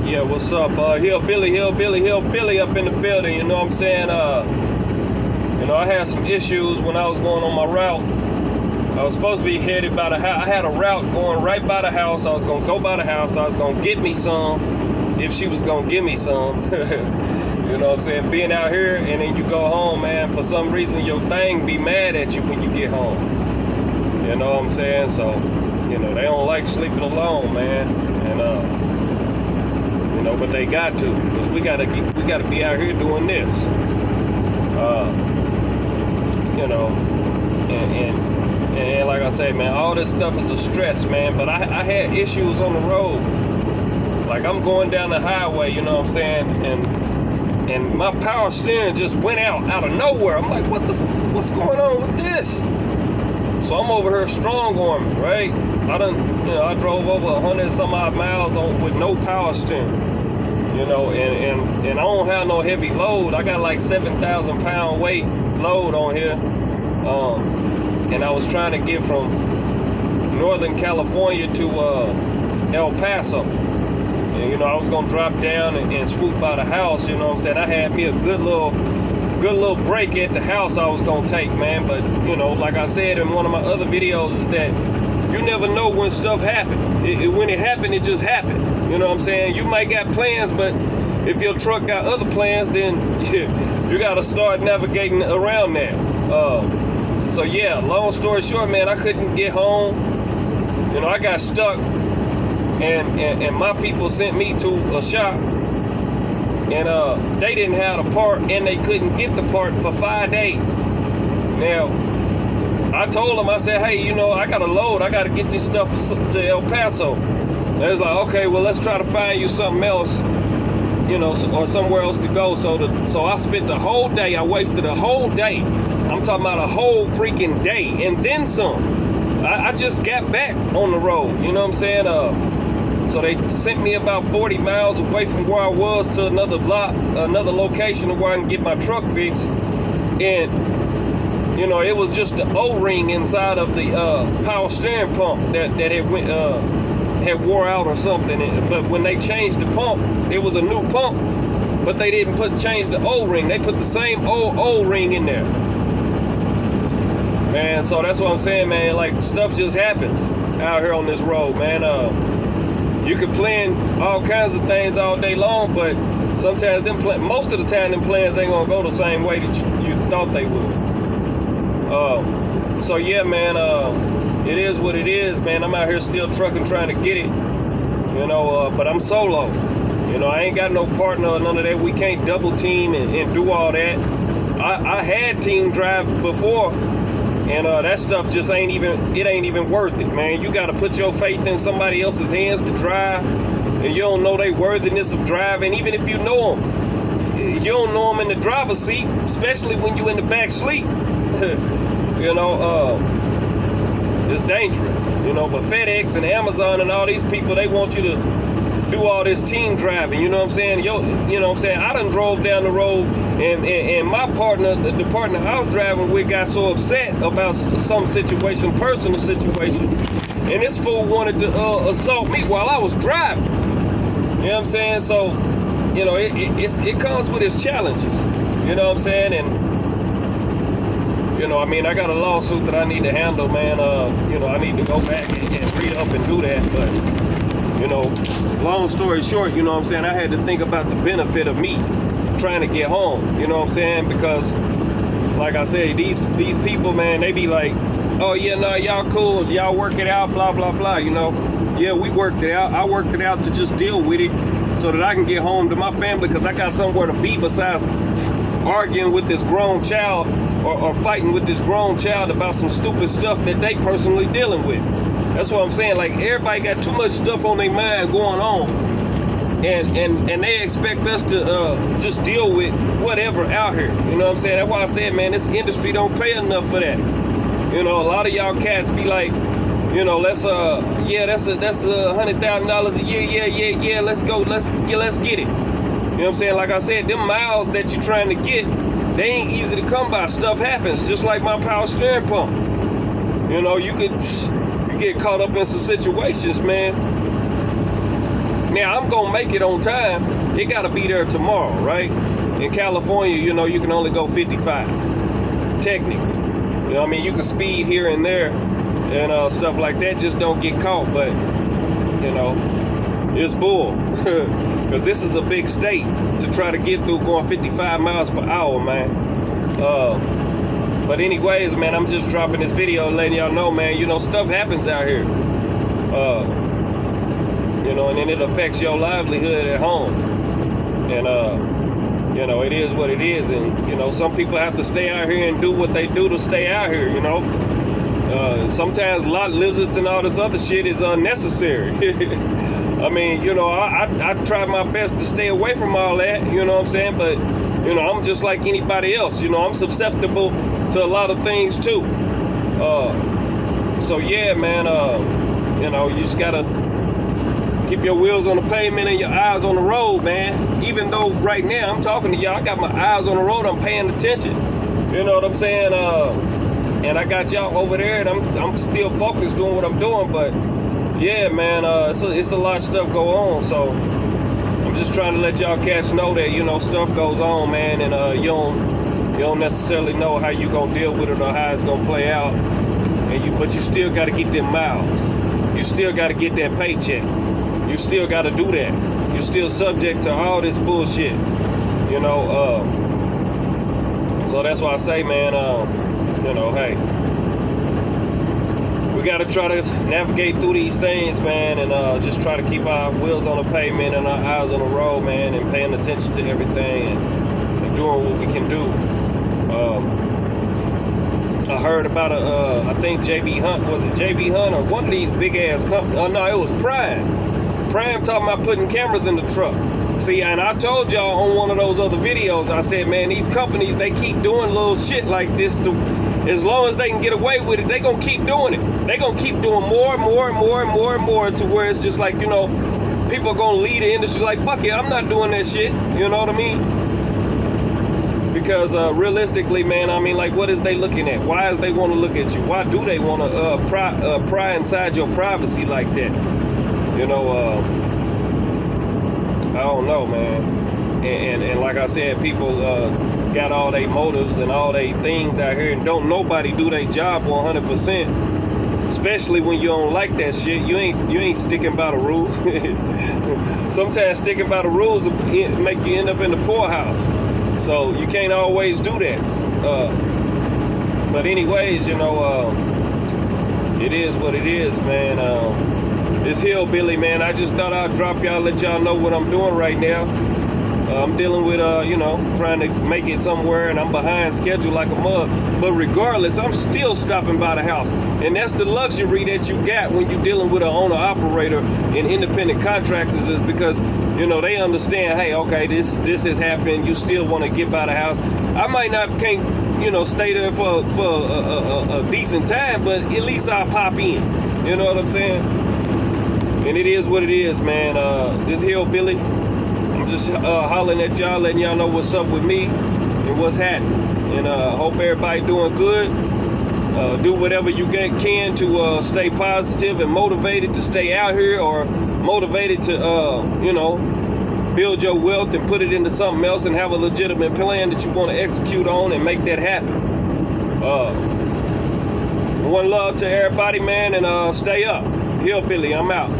Yeah, what's up? Hillbilly up in the building, you know what I'm saying? I had some issues when I was going on my route. I was supposed to be headed by the house. I had a route going right by the house. I was going to go by the house. I was going to get me some if she was going to give me some. You know what I'm saying? Being out here and then you go home, man, for some reason your thing be mad at you when you get home. You know what I'm saying? So, they don't like sleeping alone, man. And, but they got to, because we gotta be out here doing this. And like I say, man, all this stuff is a stress, man. But I had issues on the road. Like I'm going down the highway, you know what I'm saying, and my power steering just went out of nowhere. I'm like, what's going on with this? So I'm over here strong arming, right? I drove over 100 some odd miles with no power steering. And I don't have no heavy load. I got like 7,000 pound weight load on here. And I was trying to get from Northern California to El Paso. And, I was gonna drop down and swoop by the house, you know what I'm saying? I had me a good little break at the house I was gonna take, man. But, like I said in one of my other videos, is that you never know when stuff happens. When it happened, it just happened. You know what I'm saying? You might got plans, but if your truck got other plans, then you got to start navigating around that. So yeah, long story short, man, I couldn't get home. I got stuck, and my people sent me to a shop, and they didn't have the part, and they couldn't get the part for 5 days. Now, I told them, I said, hey, I got a load. I got to get this stuff to El Paso. They was like, okay, well, let's try to find you something else, or somewhere else to go. So I spent the whole day. I wasted a whole day. I'm talking about a whole freaking day, and then some. I just got back on the road. You know what I'm saying? So they sent me about 40 miles away from where I was to another location where I can get my truck fixed, and it was just the O-ring inside of the power steering pump that had wore out or something. But when they changed the pump, it was a new pump, but they didn't change the O-ring. They put the same old O-ring in there. Man, so that's what I'm saying, man. Like, stuff just happens out here on this road, man. You can plan all kinds of things all day long, but sometimes most of the time, them plans ain't gonna go the same way that you thought they would. So yeah, man, it is what it is, man. I'm out here still trucking, trying to get it, but I'm solo. I ain't got no partner or none of that. We can't double team and do all that. I had team drive before, and that stuff just ain't even worth it, man. You got to put your faith in somebody else's hands to drive, and you don't know their worthiness of driving. Even if you know them, you don't know them in the driver's seat, especially when you in the back seat. It's dangerous, but FedEx and Amazon and all these people, they want you to do all this team driving, you know what I'm saying? You know what I'm saying? I done drove down the road, and my partner, the partner I was driving with, got so upset about some situation, personal situation, and this fool wanted to assault me while I was driving. You know what I'm saying? So, it comes with its challenges, you know what I'm saying? And I got a lawsuit that I need to handle, man. I need to go back and read up and do that. But, long story short, you know what I'm saying, I had to think about the benefit of me trying to get home, you know what I'm saying? Because, like I said, these people, man, they be like, oh, yeah, no, y'all cool. Y'all work it out, blah, blah, blah, Yeah, we worked it out. I worked it out to just deal with it so that I can get home to my family, because I got somewhere to be besides arguing with this grown child or fighting with this grown child about some stupid stuff that they personally dealing with. That's what I'm saying. Like, everybody got too much stuff on their mind going on, and they expect us to just deal with whatever out here. You know what I'm saying? That's why I said, man, this industry don't pay enough for that. A lot of y'all cats be like, that's $100,000 a year. Yeah, let's go. Let's get it. You know what I'm saying? Like I said, them miles that you're trying to get, they ain't easy to come by. Stuff happens, just like my power steering pump. You get caught up in some situations, man. Now, I'm going to make it on time. It got to be there tomorrow, right? In California, you know, you can only go 55, technically. You know what I mean? You can speed here and there and stuff like that. Just don't get caught. But, you know, it's bull. Because this is a big state to try to get through going 55 miles per hour, man. But anyways, man, I'm just dropping this video letting y'all know, man, you know, stuff happens out here. You know, and then it affects your livelihood at home. And, you know, it is what it is. And, you know, some people have to stay out here and do what they do to stay out here, you know. Sometimes lot lizards and all this other shit is unnecessary. I mean, you know, I try my best to stay away from all that, you know what I'm saying? But, you know, I'm just like anybody else. You know, I'm susceptible to a lot of things, too. So, yeah, man, you know, you just got to keep your wheels on the pavement and your eyes on the road, man. Even though right now I'm talking to y'all, I got my eyes on the road, I'm paying attention. You know what I'm saying? And I got y'all over there, and I'm still focused doing what I'm doing. But yeah, man, it's a lot of stuff go on. So I'm just trying to let y'all cats know that, you know, stuff goes on, man, and you don't necessarily know how you gonna deal with it or how it's gonna play out. But you still got to get them miles. You still got to get that paycheck. You still got to do that. You're still subject to all this bullshit, you know. So that's why I say, man, you know, hey, we got to try to navigate through these things, man, and just try to keep our wheels on the pavement and our eyes on the road, man, and paying attention to everything and doing what we can do. I heard about I think JB Hunt, was it JB Hunt or one of these big ass companies? Oh no, it was Prime. Prime talking about putting cameras in the truck. See, and I told y'all on one of those other videos, I said, man, these companies, they keep doing little shit like this. As long as they can get away with it, they gonna keep doing it. They gonna keep doing more and more and more and more and more to where it's just like, you know, people are gonna leave the industry like, fuck it, I'm not doing that shit. You know what I mean? Because realistically, man, I mean, like, what is they looking at? Why is they want to look at you? Why do they want to pry inside your privacy like that? You know, I don't know, man. And like I said, people got all their motives and all their things out here, and don't nobody do their job 100%. Especially when you don't like that shit, you ain't sticking by the rules. Sometimes sticking by the rules will make you end up in the poorhouse. So you can't always do that. But anyways, you know, it is what it is, man. This Hillbilly, man, I just thought I'd drop y'all, let y'all know what I'm doing right now. I'm dealing with, you know, trying to make it somewhere, and I'm behind schedule like a mug. But regardless, I'm still stopping by the house. And that's the luxury that you got when you're dealing with an owner-operator and independent contractors, is because, you know, they understand, hey, okay, this has happened. You still want to get by the house. I might can't, you know, stay there for a decent time, but at least I'll pop in. You know what I'm saying? And it is what it is, man. This Hillbilly, I'm just hollering at y'all, letting y'all know what's up with me and what's happening. And hope everybody doing good. Do whatever you can to stay positive and motivated to stay out here, or motivated to, you know, build your wealth and put it into something else and have a legitimate plan that you want to execute on and make that happen. One love to everybody, man, and stay up. Hillbilly, I'm out.